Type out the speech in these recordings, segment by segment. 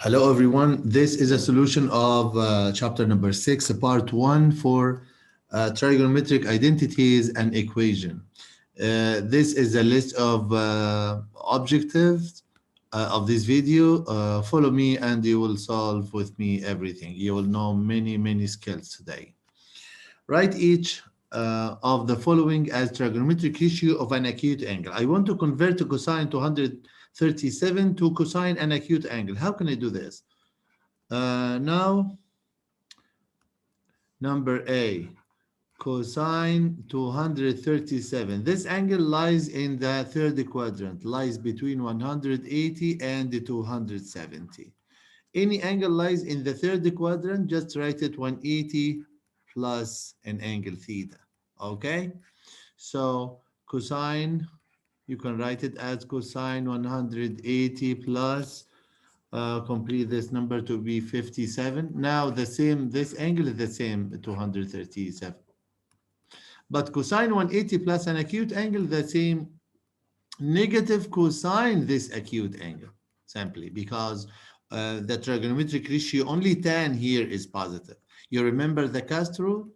Hello, everyone. This is a solution of chapter number 6, part 1 for trigonometric identities and equation. This is a list of objectives of this video. Follow me and you will solve with me everything. You will know many skills today. Write each of the following as trigonometric ratio of an acute angle. I want to convert to cosine 237 to cosine an acute angle. How can I do this? Now, number A, cosine 237. This angle lies in the third quadrant, lies between 180 and 270. Any angle lies in the third quadrant, just write it 180 plus an angle theta. Okay? So cosine, you can write it as cosine 180 plus complete this number to be 57. Now this angle is the same 237. But cosine 180 plus an acute angle, the same negative cosine this acute angle, simply because the trigonometric ratio only tan here is positive. You remember the cast rule?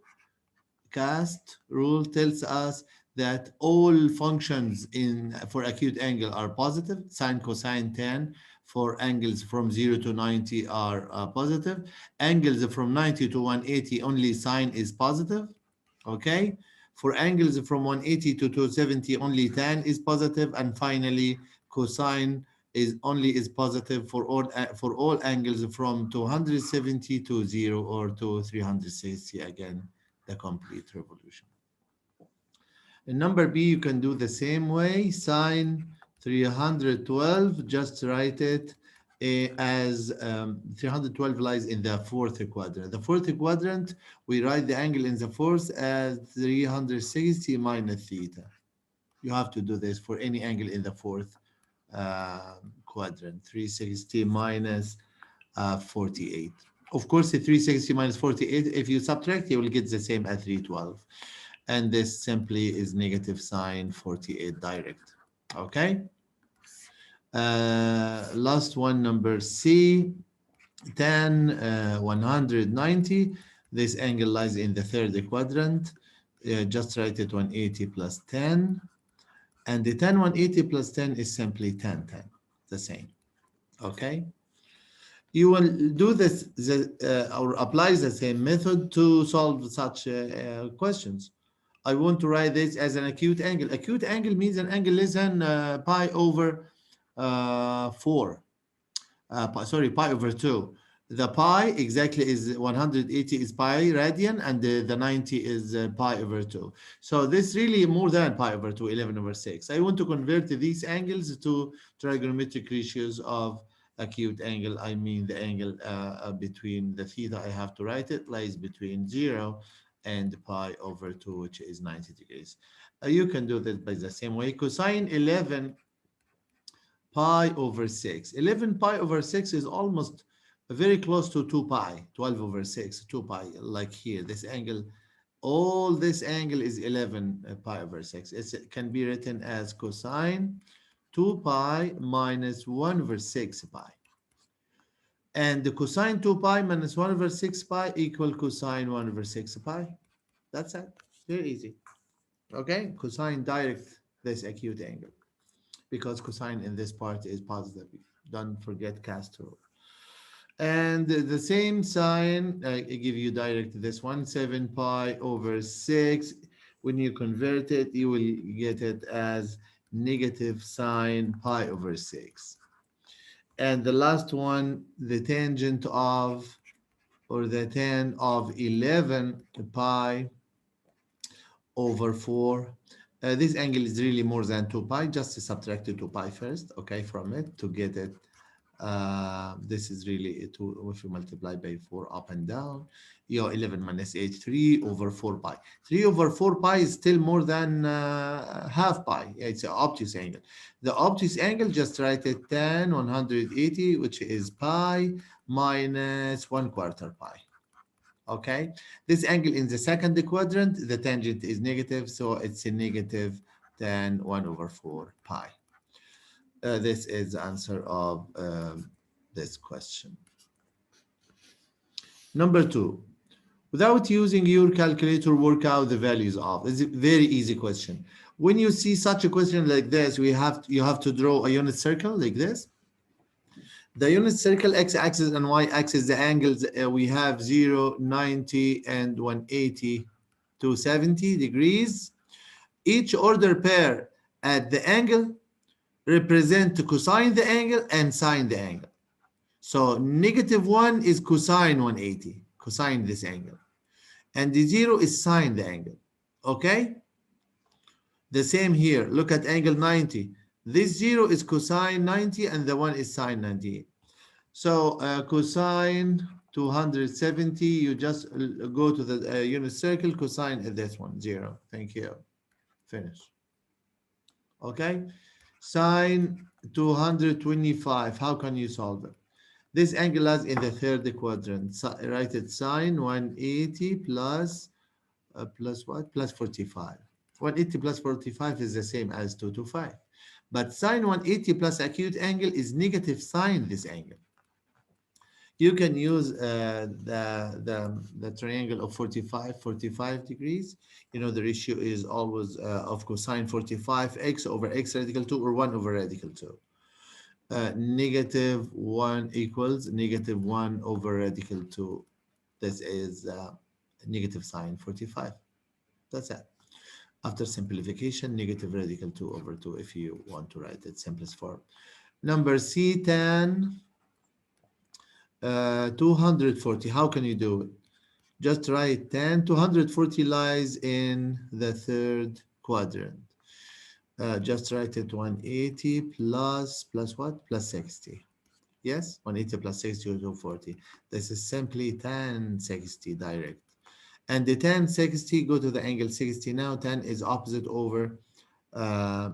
Cast rule tells us that all functions for acute angle are positive. Sine, cosine, tan for angles from 0 to 90 are positive. Angles from 90 to 180, only sine is positive. Okay. For angles from 180 to 270, only tan is positive. And finally, cosine is positive for all angles from 270 to 0 or to 360. Again, the complete revolution. In number B, you can do the same way. Sine 312, just write it as 312 lies in the fourth quadrant. The fourth quadrant, we write the angle in the fourth as 360 minus theta. You have to do this for any angle in the fourth quadrant, 360 minus 48. Of course, the 360 minus 48, if you subtract, you will get the same as 312. And this simply is negative sine 48 direct. Okay. Last one, number C, tan 190. This angle lies in the third quadrant. Just write it 180 plus 10. And the tan 180 plus 10 is simply tan, the same. Okay. You will do this or apply the same method to solve such questions. I want to write this as an acute angle. Acute angle means an angle less than pi over 4. Pi over 2. The pi exactly is 180 is pi radian, and the 90 is pi over 2. So this really more than pi over 2, 11 over 6. I want to convert these angles to trigonometric ratios of acute angle. I mean the angle between the theta, I have to write it, lies between 0 and pi over 2, which is 90 degrees. You can do this by the same way. Cosine 11 pi over 6. 11 pi over 6 is almost very close to 2 pi, 12 over 6, 2 pi, like here. This angle, all this angle is 11 pi over 6. It can be written as cosine 2 pi minus 1 over 6 pi. And the cosine 2 pi minus 1 over 6 pi equal cosine 1 over 6 pi. That's it. Very easy. Okay, cosine direct this acute angle, because cosine in this part is positive. Don't forget cast rule. And the same sign, I give you direct this one, 7 pi over 6. When you convert it, you will get it as negative sine pi over 6. And the last one, the tangent of, or the tan of 11 pi over 4. This angle is really more than 2 pi. Just subtract 2 pi first, okay, from it to get it. This is really, if you multiply by 4 up and down, 11 minus 8, 3 over 4 pi. 3 over 4 pi is still more than half pi. It's an obtuse angle. The obtuse angle, just write it tan 180, which is pi minus 1/4 pi. Okay, this angle in the second quadrant, the tangent is negative, so it's a negative tan 1 over 4 pi. This is the answer of this question. Number 2. Without using your calculator, work out the values of. It's a very easy question. When you see such a question like this, you have to draw a unit circle like this. The unit circle x-axis and y-axis, the angles we have 0, 90, and 180 to 70 degrees. Each order pair at the angle represent cosine the angle and sine the angle. So -1 is cosine 180, cosine this angle. And the 0 is sine the angle. Okay? The same here. Look at angle 90. This 0 is cosine 90 and the 1 is sine 90. So cosine 270, you just go to the unit circle, cosine is this one, 0. Thank you. Finish. Okay? Sine 225, how can you solve it? This angle lies in the third quadrant. So, write it sine 180 plus what? Plus 45. 180 plus 45 is the same as 225. But sine 180 plus acute angle is negative sine this angle. You can use the triangle of 45 degrees. You know, the ratio is always of cosine 45, x over x radical 2 or 1 over radical 2. -1 equals -1 over radical 2. This is negative sine 45. That's it. After simplification, negative radical 2 over 2 if you want to write it simplest form. Number C, tan 240. How can you do it? Just write tan 240 lies in the third quadrant. Just write it 180 plus what? Plus 60. Yes, 180 plus 60 or 240. This is simply tan 60 direct. And the tan 60, go to the angle 60 now. Tan is opposite over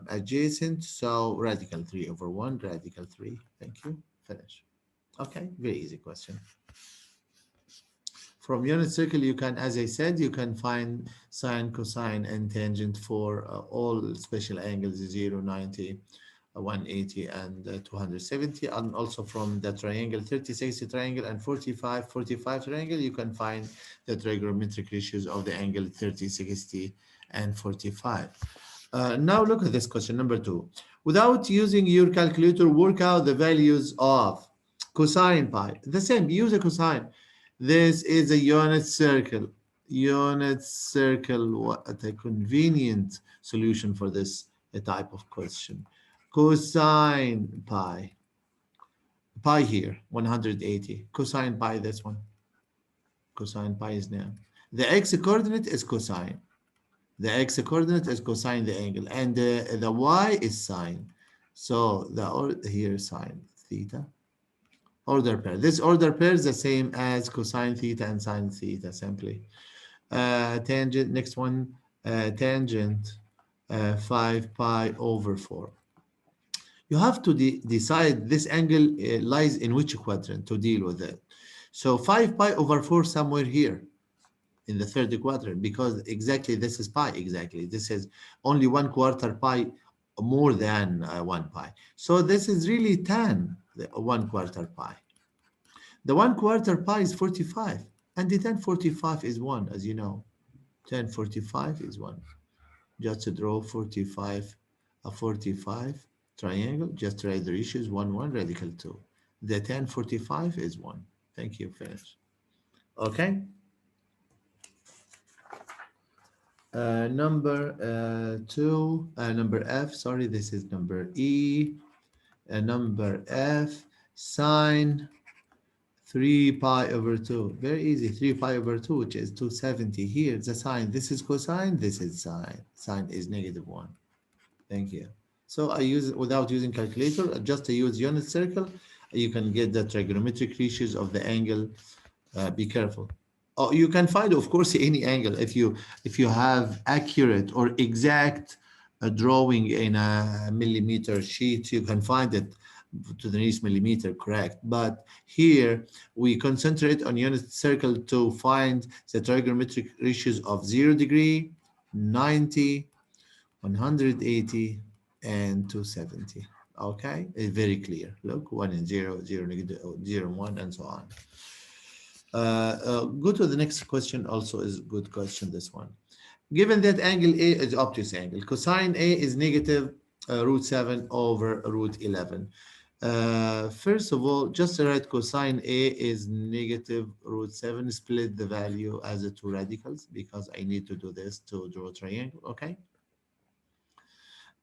adjacent. So radical 3 over 1, radical 3. Thank you. Finish. Okay, very easy question. From unit circle, you can, as I said, you can find sine, cosine, and tangent for all special angles 0, 90, 180, and 270. And also from the triangle 30, 60 triangle and 45, 45 triangle, you can find the trigonometric ratios of the angle 30, 60, and 45. Now look at this question, number 2. Without using your calculator, work out the values of cosine pi. The same, use a cosine. This is a unit circle. Unit circle, what a convenient solution for this type of question. Cosine pi. Pi here, 180. Cosine pi, this one. Cosine pi is now. The x-coordinate is cosine. The x-coordinate is cosine the angle. And the y is sine. So here sine theta. Order pair. This order pair is the same as cosine theta and sine theta simply. Tangent, next one, tangent 5 pi over 4. You have to decide this angle lies in which quadrant to deal with it. So 5 pi over 4 somewhere here in the third quadrant, because exactly this is pi, exactly. This is only 1/4 pi more than 1 pi. So this is really tan 1/4 pi. The 1/4 pi is 45, and the tan 45 is 1, as you know. Tan 45 is 1. Just to draw 45, a 45 triangle, just write the ratios 1, 1, radical 2. The tan 45 is 1. Thank you, finish. Okay. Number 2, number F, sorry, this is number E. Number F, sine 3 pi over 2. Very easy. 3 pi over 2, which is 270. Here, the sine. This is cosine. This is sine. Sine is -1. Thank you. So I use it without using calculator. Just to use unit circle, you can get the trigonometric ratios of the angle. Be careful. Oh, you can find, of course, any angle if you have accurate or exact drawing in a millimeter sheet. You can find it to the nearest millimeter, correct? But here we concentrate on unit circle to find the trigonometric ratios of 0 degree, 90, 180, and 270. Okay, it's very clear. Look, 1 and 0, 0, negative 0 and 1, and so on. Go to the next question. Also is a good question, this one. Given that angle A is obtuse angle, cosine A is negative root 7 over root 11. First of all, just write cosine A is negative root 7, split the value as the two radicals, because I need to do this to draw a triangle, okay?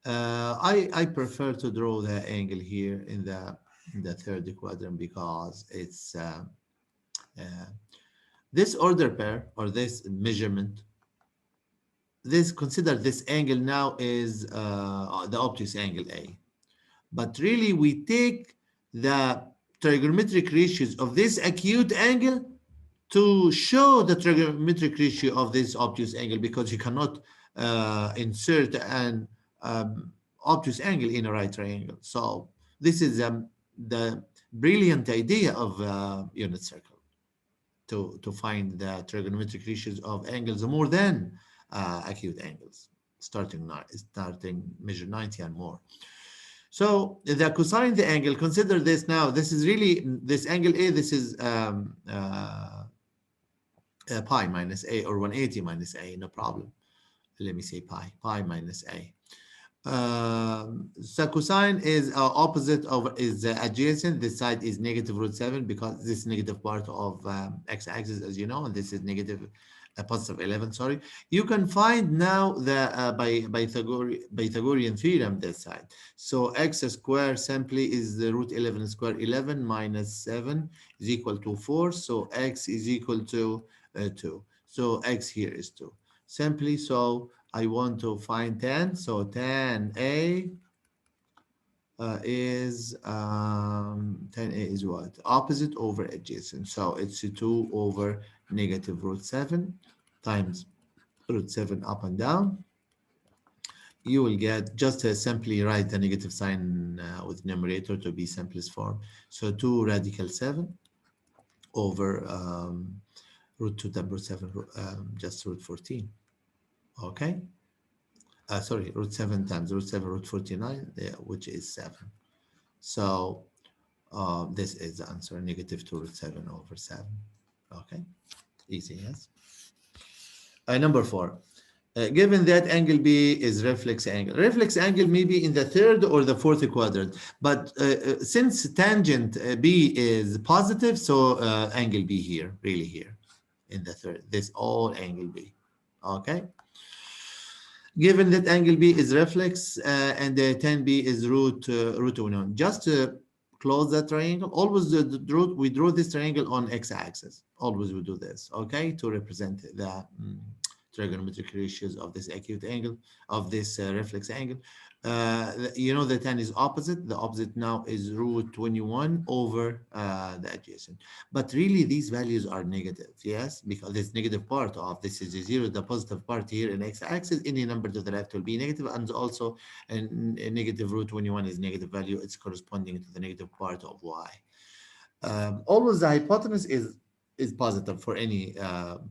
I prefer to draw the angle here in the third quadrant, because it's uh, this order pair, or this measurement, this, consider this angle now is the obtuse angle A. But really, we take the trigonometric ratios of this acute angle to show the trigonometric ratio of this obtuse angle, because you cannot insert an obtuse angle in a right triangle. So this is the brilliant idea of unit circle, to find the trigonometric ratios of angles more than acute angles, starting measure 90 and more. So the cosine the angle, consider this now. This is really this angle A. This is pi minus A, or 180 minus A. No problem. Let me say pi minus A. So cosine is opposite of, is adjacent. This side is negative root 7, because this is negative part of x-axis, as you know, and this is negative positive 11. Sorry, you can find now the by Pythagorean theorem this side. So x squared simply is the root 11 squared. 11 minus 7 is equal to 4. So x is equal to 2. So x here is 2. Simply, so I want to find tan. So tan A is tan A is what? Opposite over adjacent. So it's 2 over negative root 7 times root 7 up and down. You will get, just simply write the negative sign with numerator to be simplest form. So 2 radical 7 over root 2 times root 7, just root 14. Okay. Sorry, root 7 times root 7, root 49, which is 7. So this is the answer, negative 2 root 7 over 7. Okay, easy, yes. Number 4. Given that angle B is reflex angle may be in the third or the fourth quadrant, but since tangent B is positive, so angle B here, really here, in the third, this all angle B, okay? Given that angle B is reflex and tan B is root 1, just to close that triangle, always we draw this triangle on x-axis. Always we do this, okay, to represent the trigonometric ratios of this acute angle, of this reflex angle. You know the tan is opposite. The opposite now is root 21 over the adjacent. But really, these values are negative, yes, because this negative part of this is a 0. The positive part here in x-axis, any number to the left will be negative, and also a negative root 21 is negative value. It's corresponding to the negative part of y. Always the hypotenuse is positive for any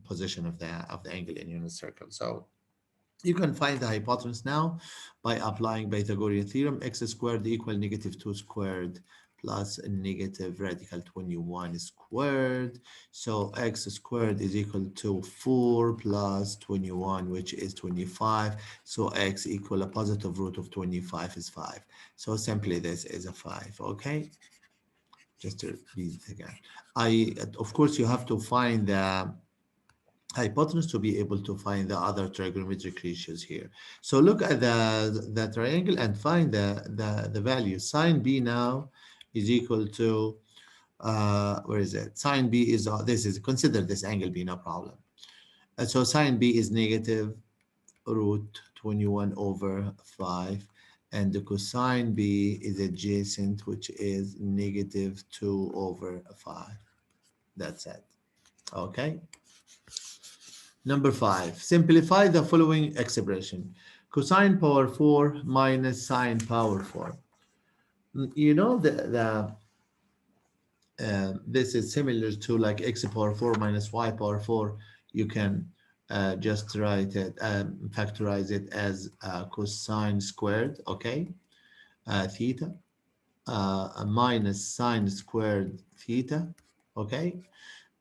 position of the angle in unit circle. So you can find the hypotenuse now by applying Pythagorean theorem. X squared equal negative 2 squared plus negative radical 21 squared. So x squared is equal to 4 plus 21, which is 25. So x equal a positive root of 25 is 5. So simply this is a 5, okay? Just to repeat it again. Of course, you have to find the hypotenuse to be able to find the other trigonometric ratios here. So look at the triangle and find the value. Sine B now is equal to, where is it? Sine B is, consider this angle B, no problem. So sine B is negative root 21 over 5. And the cosine B is adjacent, which is negative 2 over 5. That's it. Okay. Number 5. Simplify the following expression. Cosine power 4 minus sine power 4. You know, this is similar to like x power 4 minus y power 4. You can just write it, factorize it as cosine squared, okay, theta. a minus sine squared theta, okay,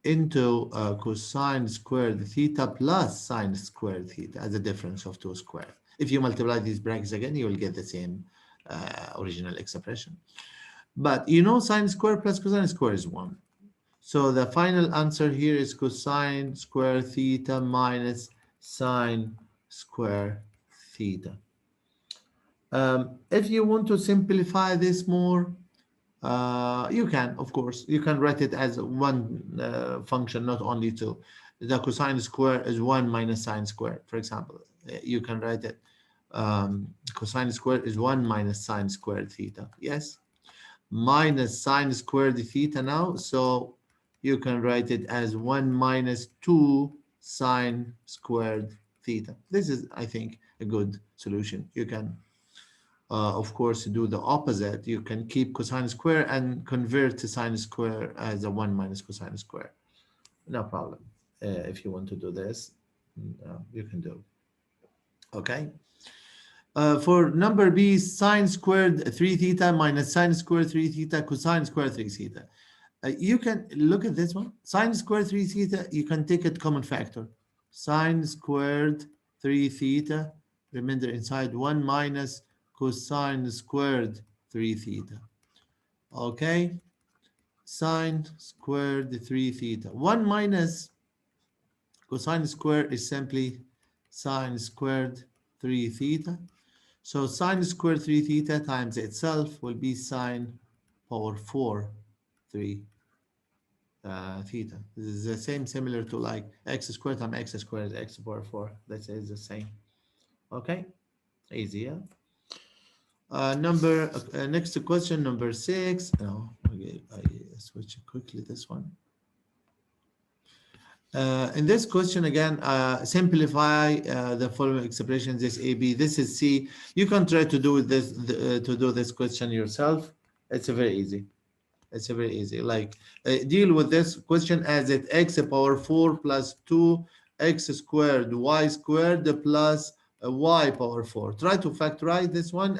into cosine squared theta plus sine squared theta as a difference of 2 squared. If you multiply these brackets again, you will get the same original expression. But you know sine squared plus cosine squared is 1. So the final answer here is cosine square theta minus sine square theta. If you want to simplify this more, you can, of course, you can write it as one function, not only two. The cosine square is 1 minus sine square, for example. You can write it cosine square is 1 minus sine squared theta. Yes, minus sine squared theta now. So you can write it as 1 minus 2 sine squared theta. This is, I think, a good solution. You can of course, do the opposite. You can keep cosine square and convert to sine square as a 1 minus cosine square. No problem. If you want to do this, you can do. Okay. For number B, sine squared 3 theta minus sine squared 3 theta cosine squared 3 theta. You can look at this one. Sine squared 3 theta, you can take it common factor. Sine squared 3 theta, remainder inside 1 minus cosine squared 3 theta. Okay, sine squared 3 theta. 1 minus cosine squared is simply sine squared 3 theta. So sine squared 3 theta times itself will be sine power 4 3 theta. This is the same, similar to like x squared times x squared is x power 4. That is the same. Okay, easy, yeah? Next question, number 6. No, okay, I switch quickly this one. In this question again, simplify the following expressions. This AB, this is C. You can try to do this question yourself. It's very easy. It's very easy. Like deal with this question as it x power 4 plus 2 x squared y squared plus y power 4. Try to factorize this one.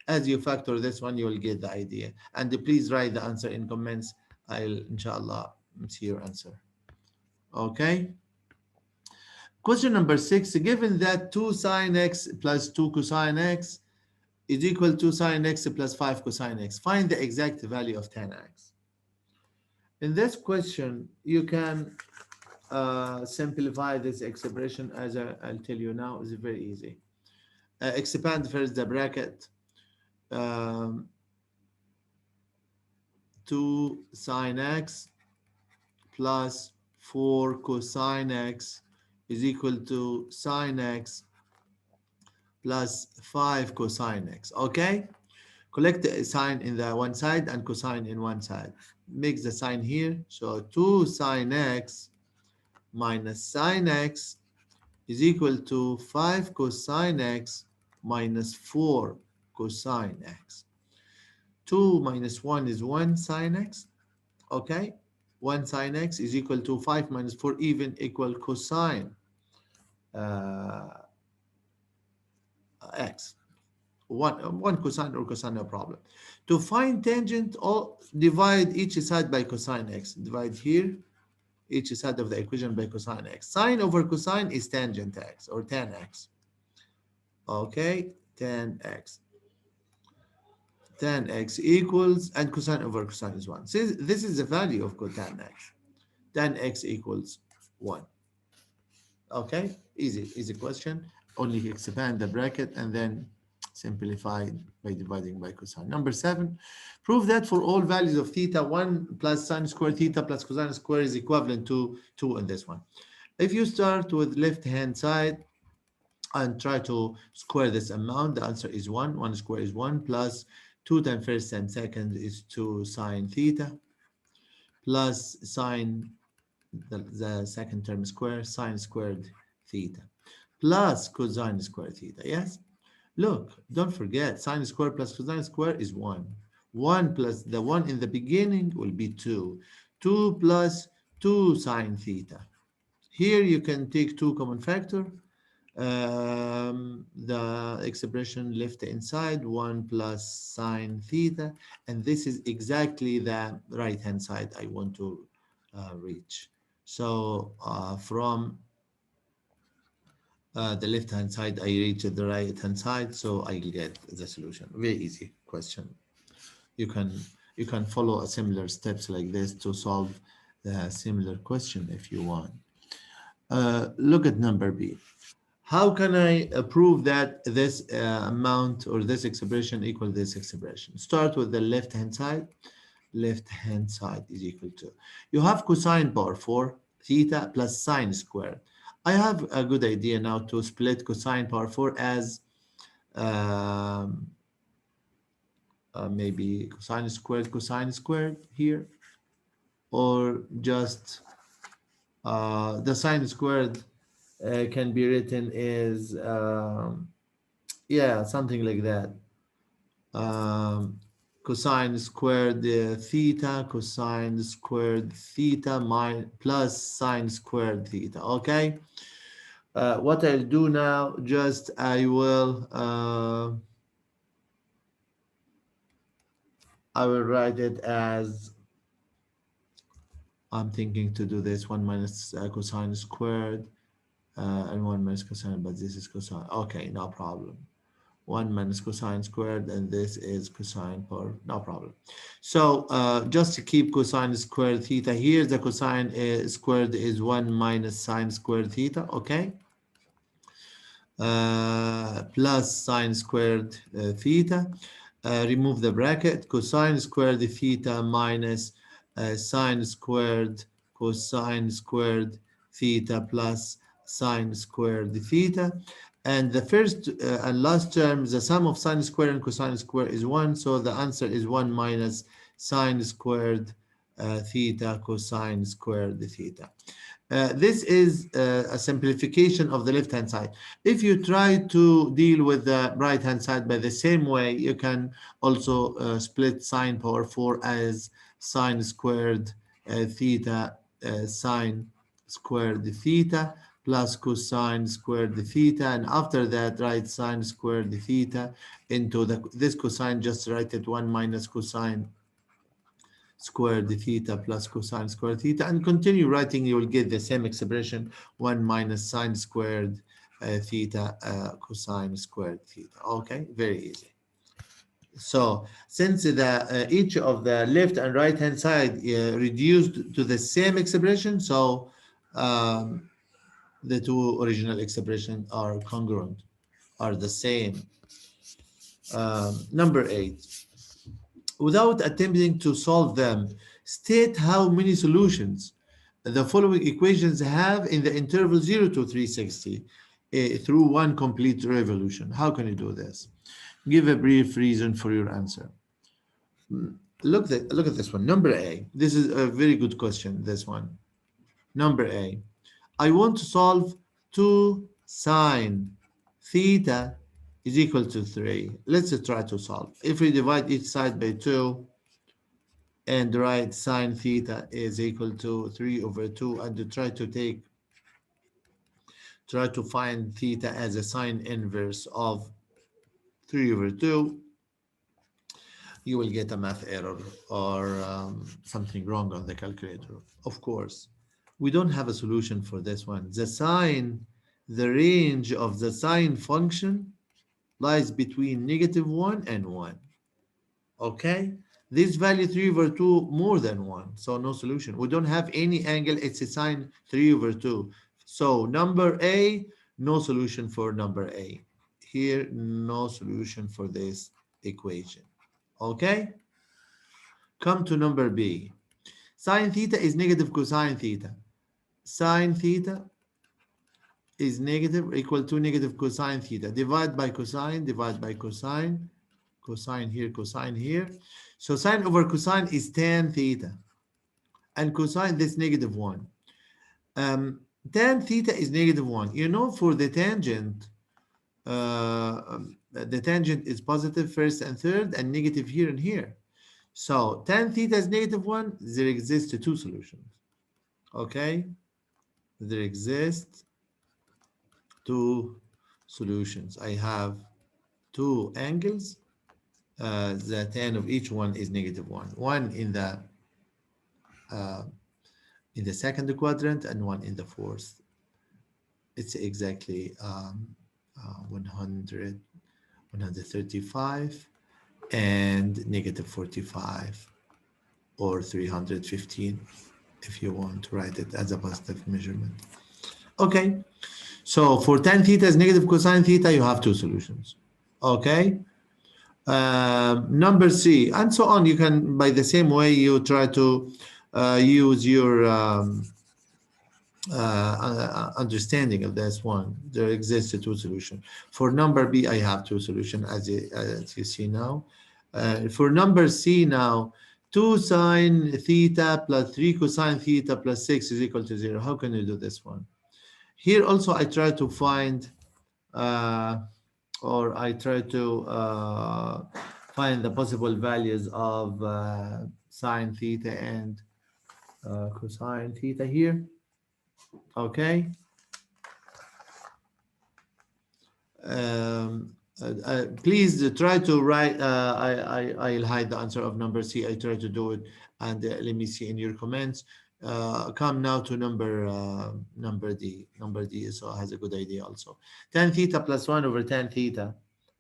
As you factor this one, you will get the idea. And please write the answer in comments. I'll inshallah see your answer. Okay. Question number 6. Given that 2 sine x plus 2 cosine x is equal to sine x plus 5 cosine x, find the exact value of tan x. In this question, you can simplify this expression as I'll tell you now. It's very easy. Expand first the bracket. 2 sine x plus 4 cosine x is equal to sine x plus 5 cosine x. Okay? Collect the sine in the one side and cosine in one side. Mix the sign here. So 2 sine x minus sine x is equal to 5 cosine x minus 4 cosine x. 2 minus 1 is 1 sine x. Okay? 1 sine x is equal to 5 minus 4 even equal cosine x. One cosine or cosine, no problem. To find tangent, or divide each side by cosine x. Divide here each side of the equation by cosine x. Sine over cosine is tangent x or tan x. Okay, tan x. Tan x equals, and cosine over cosine is 1. So this is the value of tan x. Tan x equals 1. Okay, easy question. Only expand the bracket and then simplify by dividing by cosine. Number 7, prove that for all values of theta, 1 plus sine square theta plus cosine square is equivalent to 2 in this one. If you start with left-hand side and try to square this amount, the answer is 1. 1 square is 1 plus 2 times first and second is 2 sine theta plus sine the second term square, sine squared theta, plus cosine squared theta. Yes? Look, don't forget, sine squared plus cosine squared is 1. 1 plus the 1 in the beginning will be 2. 2 plus 2 sine theta. Here you can take 2 common factor. The expression left inside 1 plus sine theta, and this is exactly the right hand side I want to reach. So from the left hand side I reach the right hand side, so I get the solution. Very easy question. You can you can follow a similar steps like this to solve the similar question if you want. Look at number B. How can I prove that this amount or this expression equal this expression? Start with the left hand side. Left hand side is equal to, you have cosine power 4 theta plus sine squared. I have a good idea now to split cosine power 4 as um, maybe cosine squared here, or just the sine squared can be written as yeah, something like that. um, Cosine squared theta, cosine squared theta plus sine squared theta. Okay. What I'll do now, just I will write it as, I'm thinking to do this 1 minus cosine squared and 1 minus cosine, but this is cosine. Okay, no problem. 1 minus cosine squared, and this is cosine power, no problem. So just to keep cosine squared theta here, the cosine squared is 1 minus sine squared theta, okay? Plus sine squared theta. Remove the bracket, cosine squared theta minus sine squared cosine squared theta plus sine squared theta. And the first and last term, the sum of sine squared and cosine squared is 1. So the answer is 1 minus sine squared theta cosine squared theta. This is a simplification of the left hand side. If you try to deal with the right hand side by the same way, you can also split sine power 4 as sine squared theta sine squared theta plus cosine squared theta, and after that write sine squared theta into this cosine, just write it 1 minus cosine squared theta plus cosine squared theta, and continue writing. You will get the same expression, 1 minus sine squared theta cosine squared theta. Okay, very easy. So since each of the left and right hand side reduced to the same expression, so um, the two original expressions are congruent, are the same. Number 8. Without attempting to solve them, state how many solutions the following equations have in the interval 0 to 360 through one complete revolution. How can you do this? Give a brief reason for your answer. Look at this one. Number A. This is a very good question, this one. Number A. I want to solve 2 sine theta is equal to 3. Let's try to solve. If we divide each side by 2, and write sine theta is equal to 3 over 2, and to try to find theta as a sine inverse of 3 over 2, you will get a math error or something wrong on the calculator. Of course, we don't have a solution for this one. The range of the sine function lies between -1 and 1. Okay, this value 3 over 2 more than 1, so no solution. We don't have any angle, it's a sine 3 over 2. So number A, no solution for number A. Here, no solution for this equation. Okay, come to number B. Sine theta is negative cosine theta. Sine theta is negative, equal to negative cosine theta. Divide by cosine, divide by cosine, cosine here, cosine here. So sine over cosine is tan theta, and cosine this -1. Tan theta is -1. You know, for the tangent, the tangent is positive first and third, and negative here and here. So tan theta is -1. There exist two solutions. Okay, there exist two solutions. I have two angles. The tan of each one is -1. One in the second quadrant and one in the fourth. It's exactly 100, 135 and -45 or 315 if you want to write it as a positive measurement. Okay, so for tan theta is negative cosine theta, you have two solutions. Okay, number C, and so on. You can, by the same way, you try to use your understanding of this one. There exists two solutions. For number B, I have two solutions, as you see now. For number C now, 2 sine theta plus 3 cosine theta plus 6 is equal to 0. How can you do this one? Here also I try to find, or I try to find the possible values of sine theta and cosine theta here. Okay. Please try to write. I'll hide the answer of number C. I try to do it, and let me see in your comments. Come now to number D. Number D so has a good idea also. Tan theta plus 1 over tan theta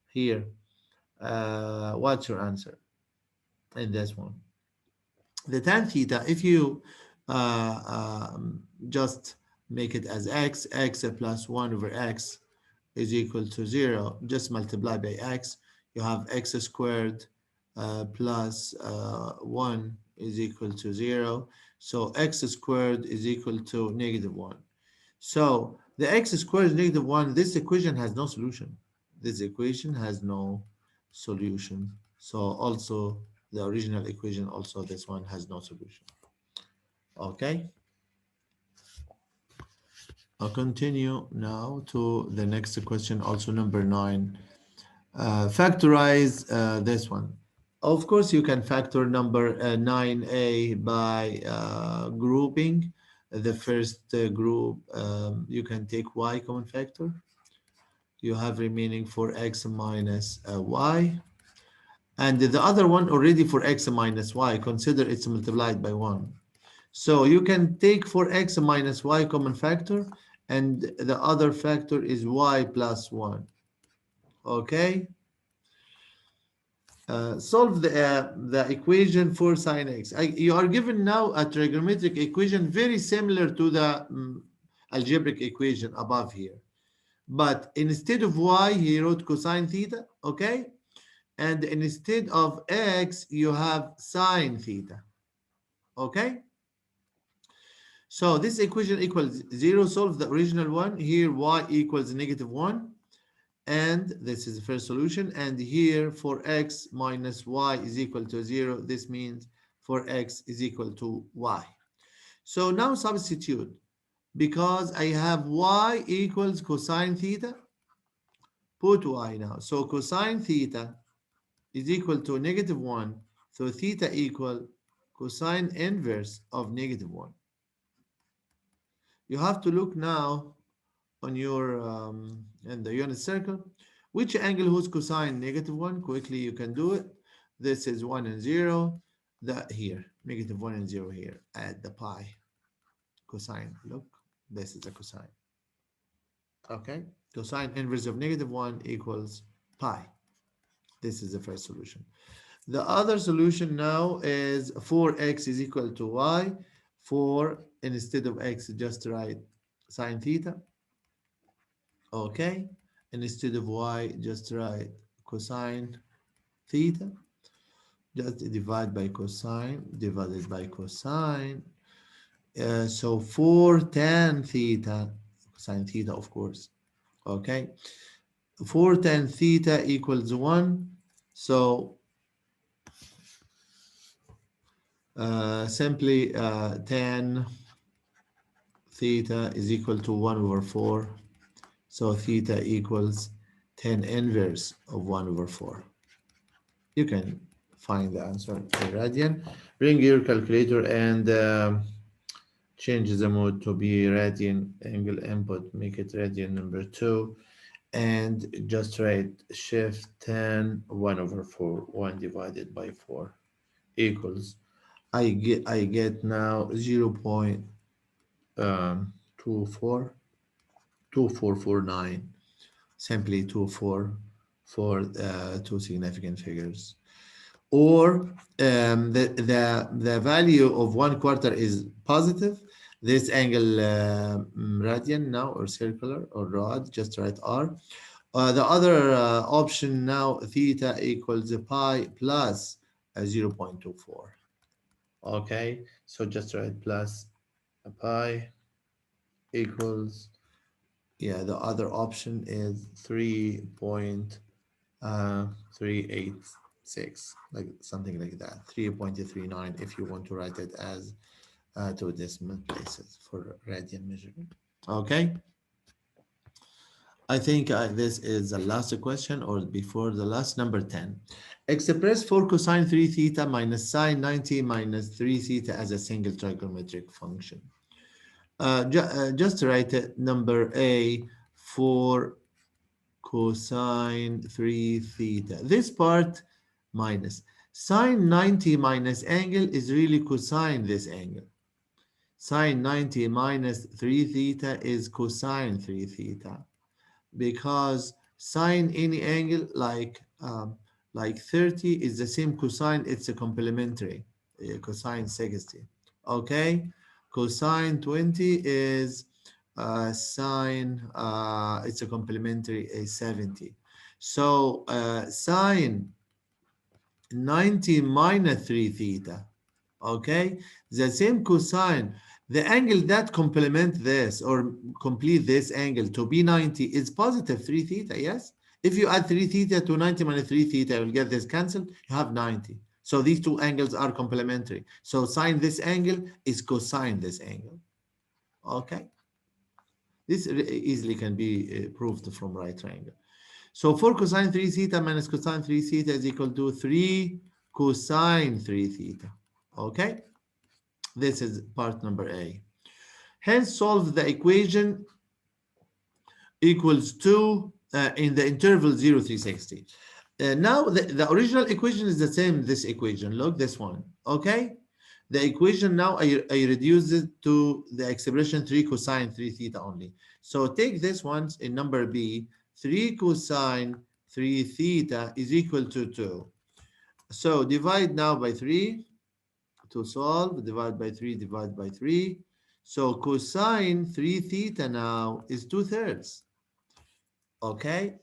here. What's your answer in this one? The tan theta, if you just make it as x plus 1 over x is equal to 0, just multiply by x, you have x squared plus 1 is equal to 0. So x squared is equal to -1. So the x squared is -1. This equation has no solution. This equation has no solution. So also the original equation, also this one has no solution. Okay. I'll continue now to the next question, also number 9. Factorize this one. Of course, you can factor number 9a by grouping. The first group, you can take y common factor. You have remaining for x minus y. And the other one already for x minus y, consider it's multiplied by 1. So you can take for x minus y common factor, and the other factor is y plus 1. Okay? Solve the equation for sine x. You are given now a trigonometric equation very similar to the algebraic equation above here. But instead of y, he wrote cosine theta, okay? And instead of x, you have sine theta, okay? So this equation equals 0. Solve the original one. Here y equals -1. And this is the first solution. And here for x minus y is equal to 0. This means for x is equal to y. So now substitute. Because I have y equals cosine theta, put y now. So cosine theta is equal to -1. So theta equal cosine inverse of -1. You have to look now on your in the unit circle, which angle whose cosine -1. Quickly you can do it. This is 1 and 0. That here, -1 and 0 here. Add the pi cosine. Look, this is a cosine. Okay, cosine inverse of -1 equals pi. This is the first solution. The other solution now is 4x is equal to y. 4 instead of x, just write sine theta. Okay, and instead of y, just write cosine theta. Just divide by cosine, divided by cosine. So 4 tan theta, sine theta, of course. Okay, 4 tan theta equals 1. So simply tan theta is equal to 1 over 4. So theta equals tan inverse of 1 over 4. You can find the answer in radian. Bring your calculator and change the mode to be radian angle input. Make it radian number 2. and just write shift 10 1 over 4, 1 divided by 4 equals, I get now 0. 24 2449, simply 24 for two significant figures. Or the value of 1/4 is positive. This angle radian now, or circular, or rod, just write r. The other option now, theta equals pi plus 0.24. Okay, so just write plus pi equals, yeah, the other option is 3.386, like something like that, 3.39 if you want to write it as two decimal places for radian measurement. Okay, I think this is the last question, or before the last, number 10. Express 4 cosine 3 theta minus sine 90 minus 3 theta as a single trigonometric function. Just write it, number A, 4 cosine 3 theta. This part minus. Sine 90 minus angle is really cosine this angle. Sine 90 minus 3 theta is cosine 3 theta, because sine any angle like 30 is the same cosine, it's a complementary, cosine 60. Okay, cosine 20 is sine, it's a complementary, a 70. So sine 90 minus 3 theta, okay, the same cosine, the angle that complement this or complete this angle to be 90 is positive 3 theta, yes? If you add 3 theta to 90 minus 3 theta, you'll get this cancelled, you have 90. So these two angles are complementary. So sine this angle is cosine this angle, okay? This easily can be proved from right triangle. So 4 cosine 3 theta minus cosine 3 theta is equal to 3 cosine 3 theta, okay? This is part number A. Hence, solve the equation equals 2 in the interval 0, 360. Now, the original equation is the same, this equation. Look, this one, okay? The equation now, I reduce it to the expression 3 cosine 3 theta only. So take this one in number B, 3 cosine 3 theta is equal to 2. So divide now by 3 to solve, divide by 3, divide by 3. So cosine 3 theta now is 2/3. Okay?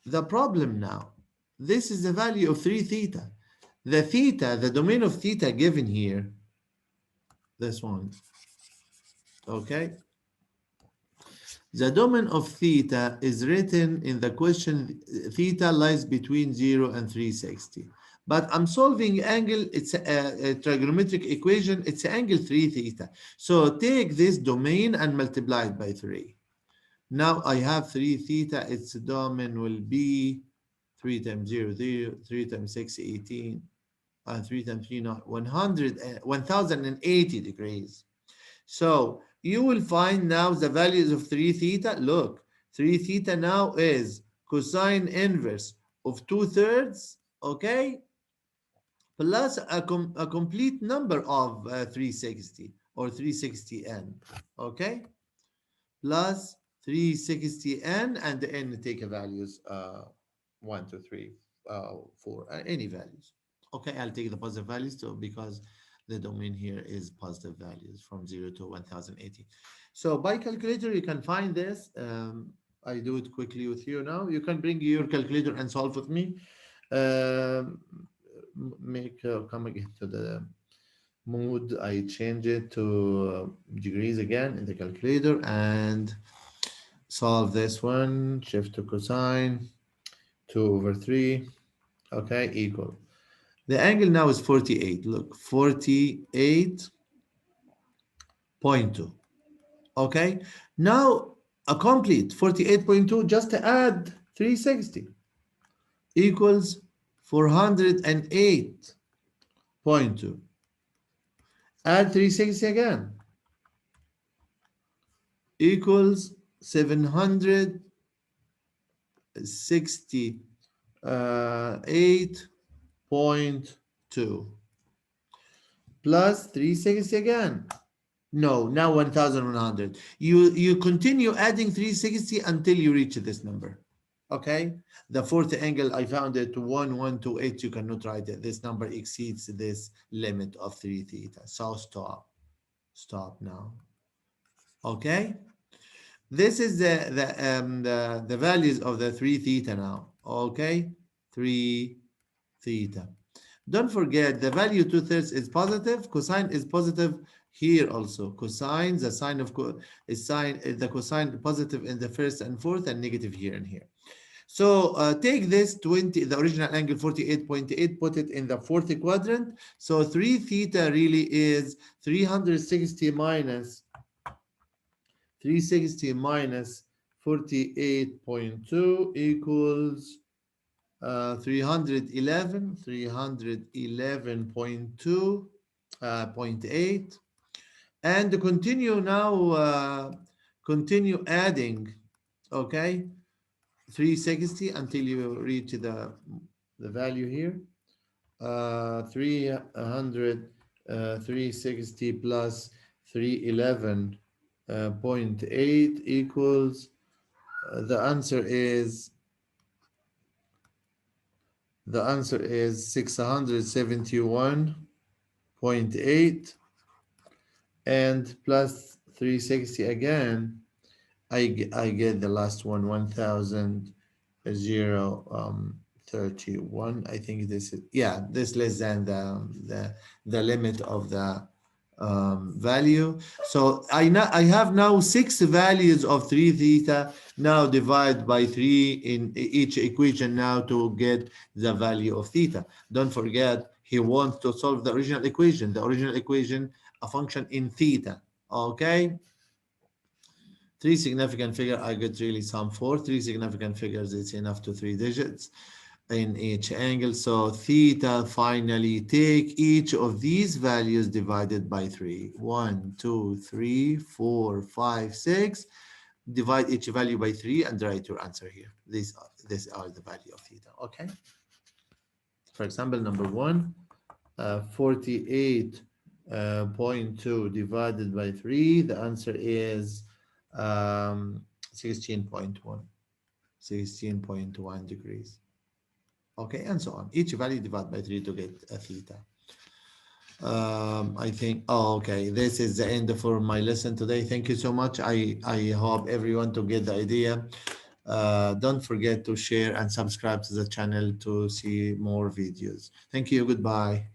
The problem now, this is the value of 3 theta. The theta, the domain of theta given here, this one. Okay? The domain of theta is written in the question, theta lies between 0 and 360. But I'm solving angle, it's a trigonometric equation, it's angle 3 theta. So take this domain and multiply it by 3. Now I have 3 theta, its domain will be 3 times 0, 0, 3 times 6, 18, and 3 times 3, 1080 degrees. So you will find now the values of 3 theta. Look, 3 theta now is cosine inverse of 2/3, okay, plus a complete number of 360 or 360n, okay, plus 360n, and the n take a values 1, 2, 3, 4, any values. Okay, I'll take the positive values too, because the domain here is positive values from 0 to 1080. So by calculator, you can find this. I do it quickly with you now. You can bring your calculator and solve with me. Come again to the mode. I change it to degrees again in the calculator and solve this one. Shift to cosine 2/3. Okay, equal. The angle now is 48. Look, 48.2. Okay, now a complete 48.2, just to add 360 equals 408.2. Add 360 again equals 700. 68.2 plus 360 again. No, now 1100. You continue adding 360 until you reach this number. Okay? The fourth angle, I found it 1128. You cannot write it. This number exceeds this limit of 3 theta. So stop. Stop now. Okay? This is the values of the 3 theta now. Okay? 3 theta. Don't forget the value 2/3 is positive. Cosine is positive here also. Cosine, the sign of the cosine positive in the first and fourth and negative here and here. So take this 20, the original angle 48.8, put it in the fourth quadrant. So 3 theta really is 360 minus 48.2 equals 311.2 0.8, and continue now, continue adding, okay, 360 until you reach the value here. 360 plus 311.8 equals, the answer is 671.8, and plus 360 again, I get the last one, 1031. I think this is, yeah, this less than the limit of the value. So I have now 6 values of 3 theta. Now divide by 3 in each equation now to get the value of theta. Don't forget, he wants to solve the original equation. The original equation, a function in theta. Okay. 3 significant figures, I get really sum 4. 3 significant figures, it's enough to 3 digits in each angle. So theta, finally take each of these values divided by 3. 1, 2, 3, 4, 5, 6. Divide each value by 3 and write your answer here. These are the value of theta. Okay. For example, number 1, 48.2 divided by 3. The answer is 16.1. 16.1 degrees. Okay, and so on. Each value divided by 3 to get a theta. I think, okay, this is the end for my lesson today. Thank you so much. I hope everyone to get the idea. Don't forget to share and subscribe to the channel to see more videos. Thank you. Goodbye.